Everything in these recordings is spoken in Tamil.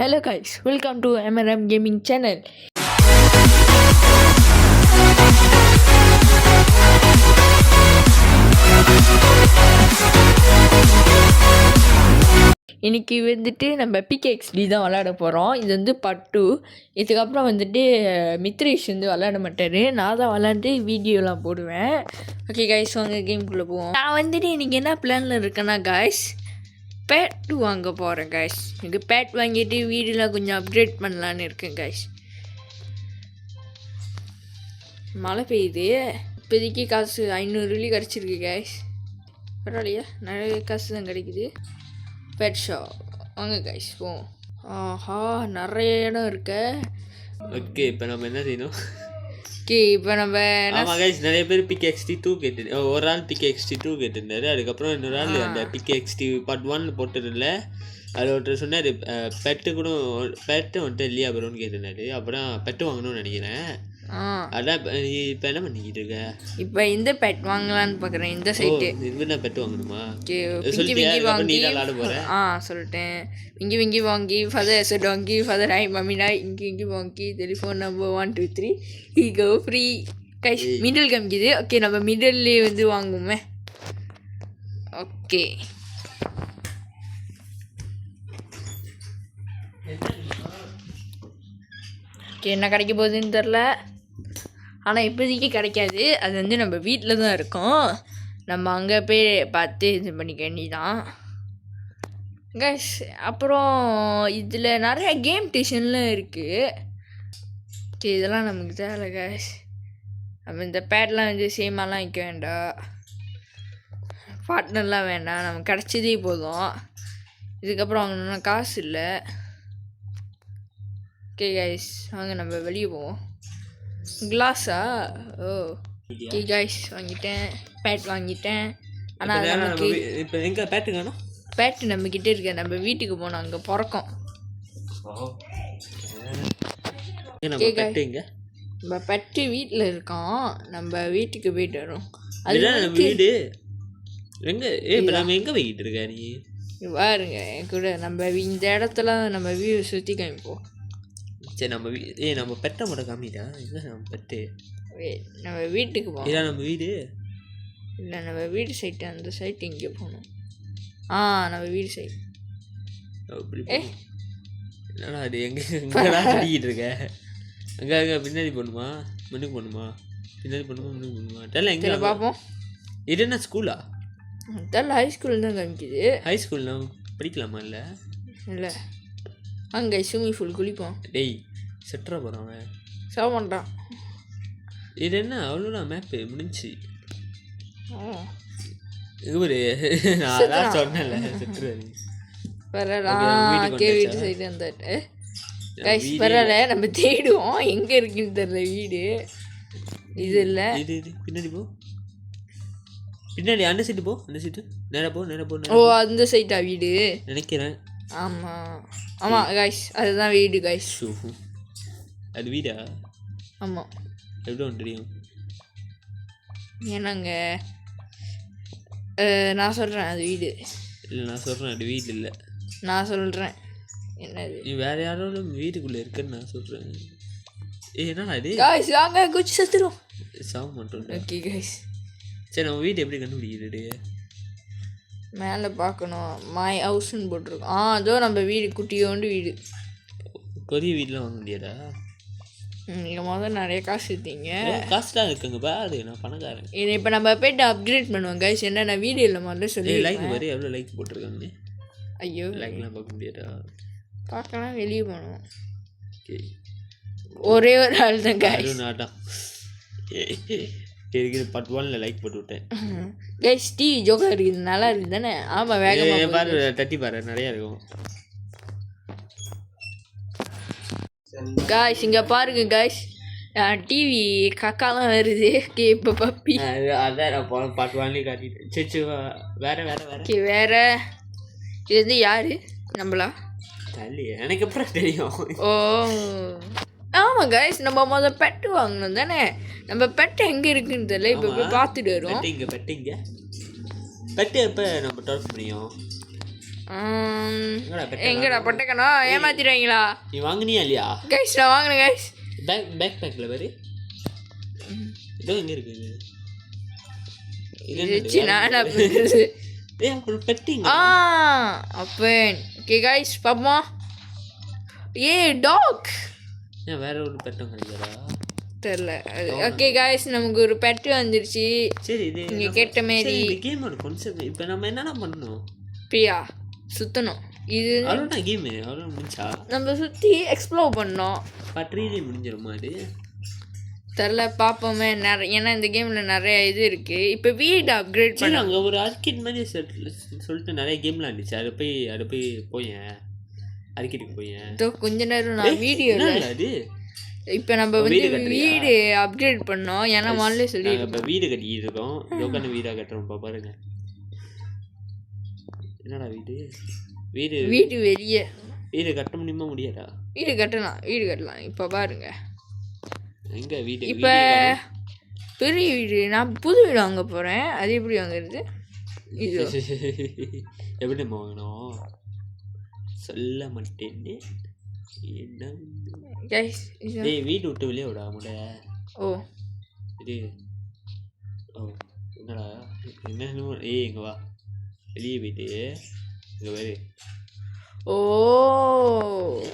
Hello guys, welcome to MRM Gaming channel. இன்றைக்கி வந்துட்டு நம்ம பிகேஎக்ஸ்டி தான் விளையாட போகிறோம். இது வந்து பார்ட் 2. இதுக்கப்புறம் வந்துட்டு மித்ரேஷ் வந்து விளையாட மாட்டார், நான் தான் விளையாண்டு வீடியோலாம் போடுவேன். ஓகே காய்ஸ், வாங்க கேம்குள்ளே போவோம். நான் வந்துட்டு இன்றைக்கி என்ன பிளானில் இருக்கேன்னா காய்ஸ், பேட் வாங்க போகிறேன் காய்ஸ். எனக்கு பேட் வாங்கிட்டு வீடெலாம் கொஞ்சம் அப்கிரேட் பண்ணலான்னு இருக்கேன் காய்ஸ். மழை பெய்யுது, இப்போதைக்கு காசு 500 கிடச்சிருக்கு காய்ஸ். பரவாயில்லையா, நிறைய காசு தான் கிடைக்குது. பெட் ஷாப் வாங்க கைஸ் போவோம். ஆஹா, நிறைய இடம் இருக்கு. ஓகே, இப்போ நம்ம என்ன செய்யணும்? ஓகே, இப்போ நம்ம ஆமாம் கைஸ், நிறைய பேர் பிகேஎக்ஸ்டி 2 கேட்டு, ஒரு ஆள் பிகேஎக்ஸ்டி 2 கேட்டிருந்தாரு. அதுக்கப்புறம் இன்னொரு ஆள் அந்த பிகேஎக்ஸ்டி பார்ட் 1 போட்டதில்ல, அதில் ஒருத்தர் சொன்னார் பெட்டு வந்துட்டு இல்லையா ப்ரோன்னு கேட்டிருந்தாரு. அப்புறம் பெட்டு வாங்கணும்னு நினைக்கிறேன். அதான் இப்போ என்ன பண்ணிக்கிட்டு இருக்க? இப்போ இந்த பெட் வாங்கலான்னு பார்க்குறேன். இந்த சைட்டு இது பெட் வாங்கணுமா? சொல்லிட்டேன். விங்கி வாங்கி ஃபாதர் எசட் வாங்கி ஃபாதர் ஐ மம்மினா இங்கி வாங்கி telephone number 1 2 3 ego free guys. Middle காமிக்குது. ஓகே, நம்ம மிடில்லே வந்து வாங்குவோமே. ஓகே, என்ன கிடைக்க போகுதுன்னு தெரில, ஆனால் இப்போதைக்கு கிடைக்காது. அது வந்து நம்ம வீட்டில் தான் இருக்கோம், நம்ம அங்கே போய் பார்த்து இது பண்ணிக்க வேண்டியதான் கைஸ். அப்புறம் இதில் நிறைய கேம் ஸ்டேஷன்லாம் இருக்குது. ஓகே, இதெல்லாம் நமக்கு தேவை கைஸ். நம்ம இந்த பேட்லாம் வந்து சேமாலாம் வைக்க வேண்டாம், பார்ட்னர்லாம் வேண்டாம், நமக்கு கிடச்சதே போதும். இதுக்கப்புறம் வாங்கணுன்னா காசு இல்லை. ஓகே கைஸ், வாங்க நம்ம வெளியே போவோம். கிளாஸா? ஓ ஓகே கைஸ், வாங்கிட்டேன், பேட் வாங்கிட்டேன். ஆனால் நமக்கு இப்போ எங்கே பேட்டு காணும்? பேட்டு நம்மக்கிட்ட இருக்க, நம்ம வீட்டுக்கு போனோம், அங்கே பிறக்கோம். நம்ம பெட்டு வீட்டில் இருக்கோம், நம்ம வீட்டுக்கு போயிட்டு வரோம். அது வீடு எங்கே? இப்போ நம்ம எங்கே போய்கிட்டு இருக்க நீ? பாருங்க என் கூட, நம்ம இந்த இடத்துல நம்ம வீடு சுற்றி காமிப்போம். சரி, நம்ம பெட்டை மட்டும் காமிடா. இல்லை நம்ம பெட்டு நம்ம வீட்டுக்கு போவோம். இதான் நம்ம வீடு. இல்லை, நம்ம வீடு சைட்டு, அந்த சைட்டு இங்கே போகணும். நம்ம வீடு சைடு. என்னடா அது, எங்கடா சொல்லிக்கிட்டு இருக்க? அங்கே பின்னாடி போகணுமா, முன்னுக்கு போகணுமா? பின்னாடி போகணுமா, முன்னுக்கு போகணுமா? தெரியல. எங்கே பார்ப்போம். இது என்ன ஸ்கூலா? தெரியல, ஹை ஸ்கூல் தான் காமிக்குது. ஹை ஸ்கூல்னா படிக்கலாமா? இல்லை இல்லை, அங்கே ஸ்விம்மிங் பூல் குளிப்போம். டேய், செட்டுறா போகிறான் அவன், சாக மாட்டான். இது என்ன அவ்வளோதான், மேப்பு முடிஞ்சு. இவரு நான் சொன்னேன்ல செட்டுறாரு. பரவாயில்ல, வீட்டு சைடு வந்துட்டு கைஸ். பரவாயில்ல, நம்ம தேடுவோம் எங்கே இருக்குன்னு தெரியல வீடு. இது இல்லை, இது பின்னாடி போ, பின்னாடி அந்த சைட்டு போ, அந்த சைட்டு நேராக போ. ஓ, அந்த சைட்டா வீடு நினைக்கிறேன். ஆமாம் கைஸ், அதுதான் வீடு கைஸ். அது வீடா? ஆமாம். எவ்வளோ தெரியும்? ஏன்னாங்க நான் சொல்கிறேன் அது வீடு இல்லை, நான் சொல்கிறேன் அது வீடு இல்லை. நான் சொல்கிறேன் என்னது, நீ வேறு யாரோட வீட்டுக்குள்ளே இருக்குன்னு நான் சொல்கிறேன். என்னடா இது கைஸ், வாங்க குச்சி சத்துரும் சாக மாட்டோம். ஓகே கைஸ், சரி, நம்ம வீடு எப்படி கண்டுபிடிக்கிறது? மேலே பார்க்கணும், மை ஹவுஸ்ன்னு போட்டிருக்கோம். அதோ நம்ம வீடு, குட்டியோண்டு வீடு. பெரிய வீடெலாம் வாங்க முடியாதா? நீங்கள் முதல்ல நிறைய காசு எடுத்தீங்க. காசுலாம் இருக்குங்க பாரு, நான் பணக்காரன். இதை இப்போ நம்ம போய்ட்டு அப்கிரேட் பண்ணுவோம் கைஸ். என்னென்ன வீடு இல்லை முதல்ல சொல்லி. லைக் பாரு, எவ்வளோ லைக் போட்டிருக்காங்க. ஐயோ, லைக்லாம் பார்க்க முடியாதா? பார்க்கலாம், வெளியே போகணும். ஓகே, ஒரே ஒரு ஆள் தான் கைஸ். நாட்டான் இருக்குது. பார்ட் 1ல லைக் போட்டு விட்டேன் கைஸ். டிவி ஜோக்கா இருக்குது, நல்லா இருக்குது தானே? ஆமாம், வேகமாக பாரு, தட்டி பாரு, நிறையா இருக்கும் காய்ஸ். இங்கே பாருங்க காய்ஸ், டிவி கக்காலாம் வருது. இப்போ பப்பி அதான் நான் பார்ட் 1லேயே காட்டிட்டேன். சரி, வேற வேற இது வந்து யாரு? நம்மளா? தள்ளி எனக்கு அப்புறம் தெரியும். ஓ ஆமாம் கைஸ், நம்ம முதல் பெட்டு வாங்கணும் தானே? நம்ம பெட்டு எங்கே இருக்குன்னு தெரியல, இப்போ போய் பார்த்துட்டு வரோம். பெட்டு எப்போ நம்ம டர்ஃப் முடியும்? எங்கடா பொட்டக்கணும் ஏமாத்திடுவீங்களா? நீ வாங்கினியா இல்லையா கைஸ்? நான் வாங்கினேன் கைஸ். பேக் பேக்கில் பாரு. இதோ எங்கே இருக்குது அப்பன். ஓகே கைஸ் பாப்போமா? டாக். வேற ஒரு பெட்டும் கிடைக்கிறா தெரியல. ஓகே கைஸ் நமக்கு ஒரு பெட் வந்துருச்சு. சரி இது நீங்க கேட்ட மாதிரி கேமோட கான்செப்ட். இப்போ நம்ம என்னென்ன பண்ணணும்? பிரியா சுத்தணும். இது அவ்வளோதான் கேமு. அவ்வளோ முடிஞ்சா நம்ம சுற்றி எக்ஸ்ப்ளோர் பண்ணோம். பட்ரியிலே முடிஞ்சிருமா அது? தெரில பார்ப்போமே. நிறைய ஏன்னா இந்த கேமில் நிறைய இது இருக்குது. இப்போ வீடு அப்கிரேட் பண்ண அங்கே ஒரு ஆர்கிட் மாதிரி சொல்லிட்டு நிறைய கேம்லாம் இருந்துச்சு. அதை போய் போயேன் ஆர்கிட்டுக்கு போயேன். கொஞ்ச நேரம் நான் வீடியோ அது இப்போ நம்ம வந்து வீடு அப்கிரேட் பண்ணோம். ஏன்னா முதல்ல சொல்லி இப்போ வீடு கட்டிக்கிட்டு இருக்கோம். யோகான வீடாக கட்டுறோம்ப்பா பாருங்க. என்னடா வீடு வெளியே வீடு கட்ட முடியுமா முடியாதா? வீடு கட்டலாம். இப்போ பாருங்க எங்க வீடு இப்போ பெரிய வீடு. நான் புது வீடு வாங்க போகிறேன். அது எப்படி வாங்குறது? இது எப்படி வாங்கணும் சொல்ல மாட்டேன்னு. என்ன வீடு விட்டு வெளியே விடா முட. இது என்னடா என்ன இங்க வா வெளியே போயிட்டு இங்க வேறு.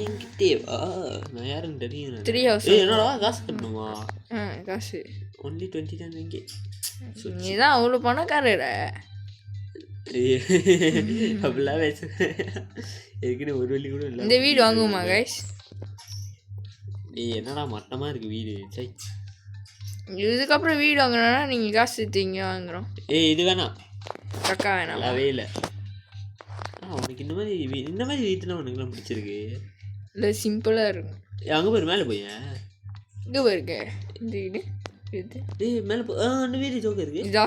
என்கிட்டே வா. நான் யாருன்னு தெரியும். 3 ஹவுஸ். என்னடா காசு கட்டணுமா? காசு ஒன்லி 20 தான் இங்கே. நீதான் அவ்வளோ பணக்காரர. அப்படிலாம் பேச ஏற்கனவே ஒரு வழி கூட இல்லை. இந்த வீடு வாங்குவோமா கைஸ்? என்னடா மட்டமாக இருக்குது வீடு. சை இதுக்கப்புறம் வீடு வாங்குறோன்னா நீங்கள் காசு எடுத்தீங்க வாங்குறோம். இது வேணாம் கக்கா வேணாம். நல்லாவே இல்லை. உனக்கு இந்த மாதிரி வீட்டுனா உனக்குலாம் பிடிச்சிருக்கு. இல்லை சிம்பிளாக இருக்கும். அங்கே போய் மேலே போயேன். இங்கே போயிருக்க இந்த வீடு. இது மேலே அந்த வீடு ஜோக்க இருக்கு. இதா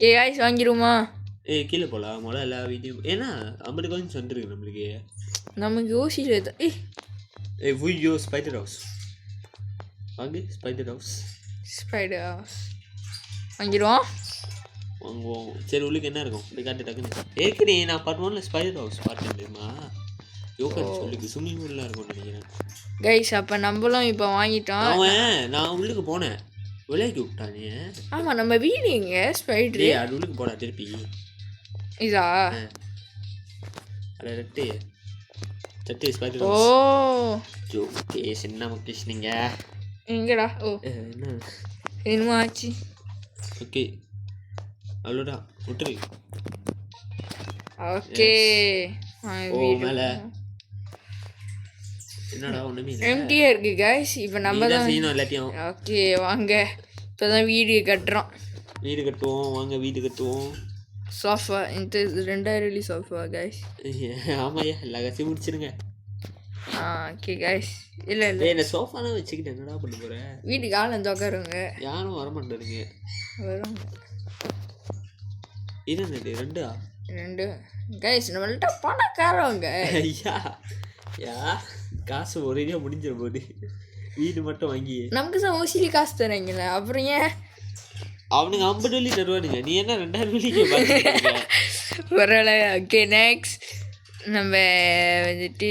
காய்ஸ் வாங்கிடுவோமா? கீழே போகலாம் முதல்ல எல்லா வீட்டையும். ஏன்னா 50 காயின்ஸ் வந்துருக்கு நம்மளுக்கு. நமக்கு யோசிச்சு தான். வீடியோ ஸ்பைடர் ஹவுஸ் வாங்க. ஸ்பைடர் ஹவுஸ் வாங்கிடுவோம். வாங்குவோம். சரி உள்ளுக்கு என்ன இருக்கும் இப்படி காட்டு டக்குன்னு. ஏற்கனவே நான் பார்ட் 1ல ஸ்பைடர் ஹவுஸ் பார்த்தேன் தெரியுமா? யோகா சொல்லிக்கு ஸ்விம்மிங் பூல்லாம் இருக்கும்னு நினைக்கிறேன் கைஸ். அப்போ நம்மளும் இப்போ வாங்கிட்டோம். நான் உள்ளுக்கு போனேன் விளையாக்கி விட்டானே. ஆமாம் நம்ம வீடு எங்கே? ஸ்பைடர் அது உள்ளுக்கு போனா திருப்பி இதா அட சட்டி ஸ்பைடர் ஓகே. சின்ன முக்கிஷ் நீங்கள் எங்கடா? என்ன என்னமோ ஆச்சு. ஓகே அவ்வளோதான் விட்டுரு. ஓகே மேலே என்னடா ஒன்றுமே எம்டியாக இருக்குது கைஸ். இப்போ நம்ம தான் செய்யணும் எல்லாத்தையும். ஓகே வாங்க இப்போ தான் வீடு கட்டுறோம். வீடு கட்டுவோம் வாங்க. வீடு கட்டுவோம். சோஃபா இந்த 2000 சோஃபா கைஸ். ஆமாய்யா எல்லா காசையும் முடிச்சிருங்க. Okay guys. இல்லை என்ன சோஃபாலாம் வச்சுக்கிட்டு என்னடா பண்ண போகிறேன்? வீட்டுக்கு ஆள் உட்காருங்க. யாரும் வரமாட்டாருங்க. வரும் இது என்னது 2 கைஸ் நம்மள்ட்ட பணக்காரவங்க. யா காசு ஒரேடியாக முடிஞ்சிட போகுது. வீடு மட்டும் வாங்கி நமக்கு தான் ஓசிலி காசு தரீங்களே அப்புறம் ஏன்? அவனுங்க 50 வெள்ளி தருவானுங்க. நீ என்ன 2000 வெள்ளிக்கு பரவாயில்ல. ஓகே நெக்ஸ்ட் நம்ம வந்துட்டு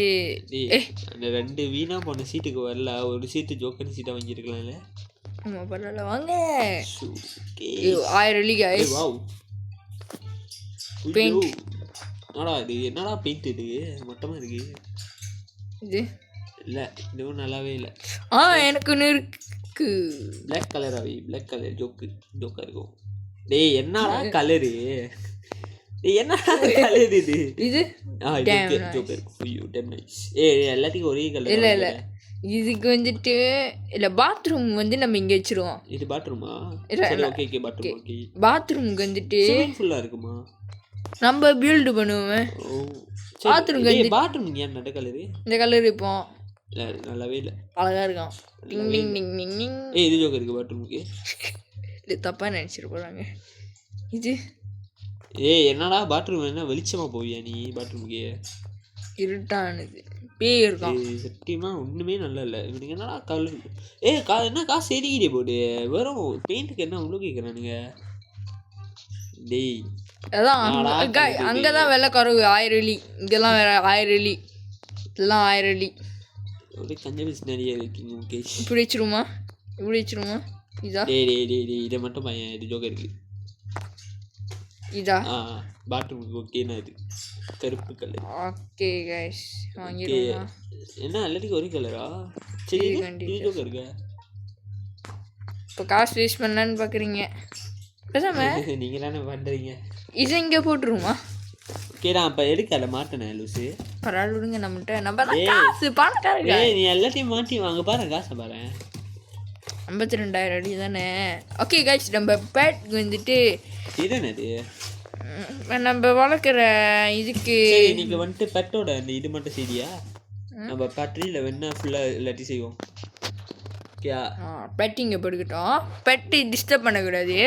அந்த 2 வீணாக போன சீட்டுக்கு வரல. ஒரு சீட்டு ஜோக்கன் சீட்டாக வாங்கியிருக்கலாம்ல. ஆமாம் பரவாயில்ல வாங்க. 1000 வெள்ளி கைஸ். பெயிண்ட் என்னடா பெயிண்ட் இது மொத்தமாக இருக்கு. இது இல்லை இதுவும் நல்லாவே இல்லை. எனக்கு ஒன்று இருக்கு. பிளாக் கலராகவே பிளாக் கலர் ஜோக்கா இருக்கும். என்னடா கலரு? என்னடா கலர் இது? இது ஜோக்கர் எல்லாத்துக்கும் ஒரே கலர். இல்லை இதுக்கு வந்துட்டு இல்லை பாத்ரூம் வந்து நம்ம இங்கே வச்சிருவோம். இது பாத்ரூமா? Okay bathroom. ஓகே பாத்ரூமுக்கு வந்துட்டு ஃபுல்லாக இருக்குமா? நம்ம பில்டு பண்ணுவோம். பாத்ரூம் ஏன் நட கலரு? இந்த கலர் இப்போ நல்லாவே இல்லை. அழகா இருக்கும். டிங் டிங் டிங் டிங் டிங். இது ஜோக்கர் இருக்கு பாத்ரூமுக்கு. இல்லை தப்பாக நினச்சிட்டு போகிறாங்க. இது என்னடா பாத்ரூம் என்ன வெளிச்சமாக போவியா நீ? பாத்ரூமுக்கு இருட்டானது பேய் இருக்கும். சத்தியமாக ஒன்றுமே நல்லா இல்லை. இவனுக்கு என்னடா கலர் என்ன காசு எரிக்கிட்டே போடு. வெறும் பெயிண்ட்டுக்கு என்ன உள்ள கேட்குறானுங்க? அதான் நாடா அங்கே தான் விலை குறவு 1000 வெள்ளி. இங்கெல்லாம் வேற 1000 வெள்ளி. இதெல்லாம் 1000 வெள்ளி. ஒரு கஞ்ச பீஸ் நிறைய இருக்கீங்க முகேஷ். இப்படி வச்சிருமா இதா இதை மட்டும் பையன் இது ஜோக்கர் இருக்கு. இதா பாத்ரூமுக்கு ஓகேண்ணா இது கருப்பு கலர். ஓகே கைஸ் வாங்கிடுவோம். என்ன எல்லாத்துக்கும் ஒரே கலரா? சரி இது ஜோக்கர் இருக்கா? இப்போ காசு வேஸ்ட் பண்ணலான்னு பார்க்குறீங்க பேசாம நீங்கள் தானே பண்ணுறீங்க. இதை இங்கே போட்டுருமா? ஓகேடா அப்போ எதுக்கு அதை மாட்டினேன் லூஸு? பரவாயில்ல விடுங்க, நம்மகிட்ட நம்ம தான் காசு பணக்காரங்க. நீ எல்லாத்தையும் மாட்டி வாங்க பாரு காசை பாரு. 52,000 அடி தானே. ஓகே கைஸ் நம்ம பேட்க்கு வந்துட்டு இது என்னது நம்ம வளர்க்குற இதுக்கு நீங்கள் வந்துட்டு பெட்டோட அந்த இது மட்டும் சரியா? நம்ம பேட்டரியில் வேணா ஃபுல்லாக எல்லாத்தையும் செய்வோம். ஓகே பெட் இங்கே போட்டுக்கிட்டோம். பெட்டு டிஸ்டர்ப் பண்ணக்கூடாது.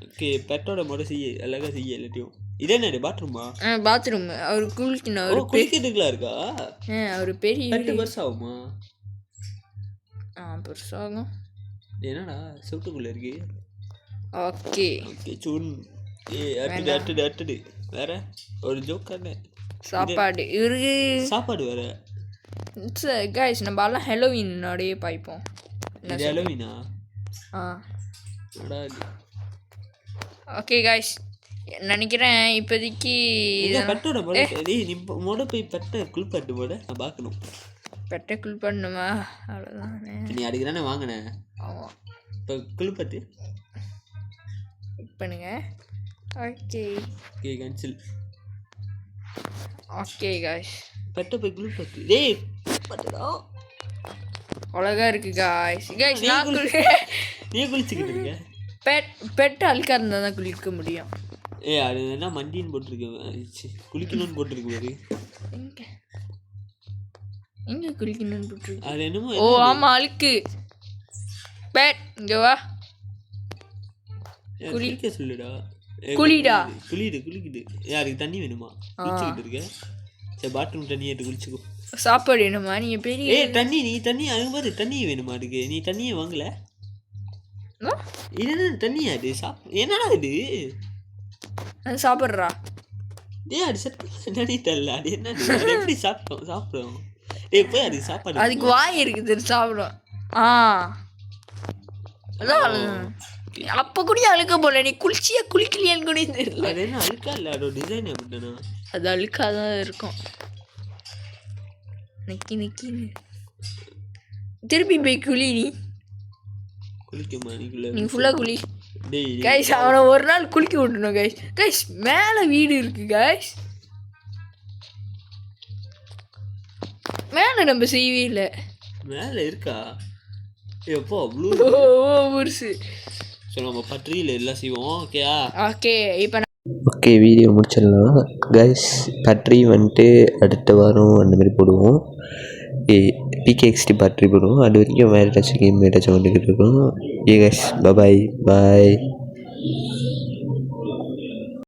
ஓகே பெட்டோட மட்டும் செய்ய அழகாக செய்ய எல்லாத்தையும். இது என்னது பாத்ரூமா? பாத்ரூம் அவர் குளிக்கணும். அவர் குளிக்கிறதுக்குலாம் இருக்கா? அவர் பெரிய பெட்டு பெருசாகுமா? பெருசாகும். என்னடா செவட்டுக்குள்ளே இருக்கு. ஓகே ஓகே சூன் அட்டுடு வேற ஒரு ஜோக்கான சாப்பாடு இவருக்கு சாப்பாடு வேற. கைஸ் நம்ம எல்லாம் ஹெலோவினோடயே பாய்ப்போம். ஹெலோவினா? ஓகே கைஸ் நினைக்கிறேன் இப்போதைக்கு பெட்டோட மொட போய் பெட்டை குளிப்பாட்டு போட நான் பார்க்கணும். பெட்டை குளிப்பாடணுமா? அவ்வளோதான். நீ அதுக்கு தானே வாங்கினேன். ஆமாம் இப்போ குளிப்பாட்டு பண்ணுங்க. Okay cancel. ஓகே கைஸ் பெட்டை போய் குளிப்பாட்டு. டேய் குளிப்பாட்டுடா. அழகா இருக்கு கைஸ். நீ குளிச்சுக்கிட்டு இருக்க. பெட் அழுக்கா இருந்தால் தான் குளிக்க முடியும். அது என்ன மண்டின்னு போட்டிருக்கு, குளிக்கணும்னு போட்டிருக்கு பாரு. எங்க குளிக்கணும்னு போட்டிருக்கு? அது என்னமோ. ஓ ஆமாம் அழுக்கு. பெட் இங்கே வா குளிக்க சொல்லுடா. குளிடா. குளிக்குது. யாருக்கு தண்ணி வேணுமா? குளிச்சுக்கிட்டு இருக்க. சரி பாத்ரூம் தண்ணி எடுத்து குளிச்சுக்கோ. சாப்பாடு வேணுமா? நீங்கள் பெரிய தண்ணி நீ தண்ணி அது மாதிரி தண்ணி வேணுமா? அதுக்கு நீ தண்ணியை வாங்கல. இது என்ன தண்ணியா? அது என்னடா இது? அது சாப்பிட்றா. அது சரி தெரியல. அது என்ன எப்படி சாப்பிடும்? போய் அது சாப்பாடு அதுக்கு வாய் இருக்குது சாப்பிடும். அதான் அப்போ கூட அழுக்க போல. நீ குளிக்கலையான்னு கூட தெரியல. அது என்ன அழுக்கா இல்லை? அதோட டிசைன் எப்படின்னா அது அழுக்காக தான் இருக்கும். நிக்கின்னு திருப்பி போய் குளி. நீ குளிக்குமா? நீ ஃபுல்லாக குளி கைஸ். அவனை ஒரு நாள் குளிக்க விட்டணும் கைஸ். கைஸ் மேலே வீடு இருக்கு கைஸ். மேலே நம்ம செய்யவே இல்லை. மேலே இருக்கா? எப்போ ப்ளூ ஊர்ஸு. ஸோ நம்ம பட்ரியில் எல்லாம் செய்வோம். ஓகேயா? ஓகே இப்போ ஓகே வீடியோ முடிச்சிடலாம் கைஸ். பட்ரி வந்துட்டு அடுத்த வாரம் அந்த மாதிரி போடுவோம். பிகேஎக்ஸ்டி பட்ரி போடுவோம். அது வரைக்கும் வேறு ஏதாச்சும் கேம் ஏதாச்சும் வந்துக்கிட்டு இருக்கோம். Guys bye.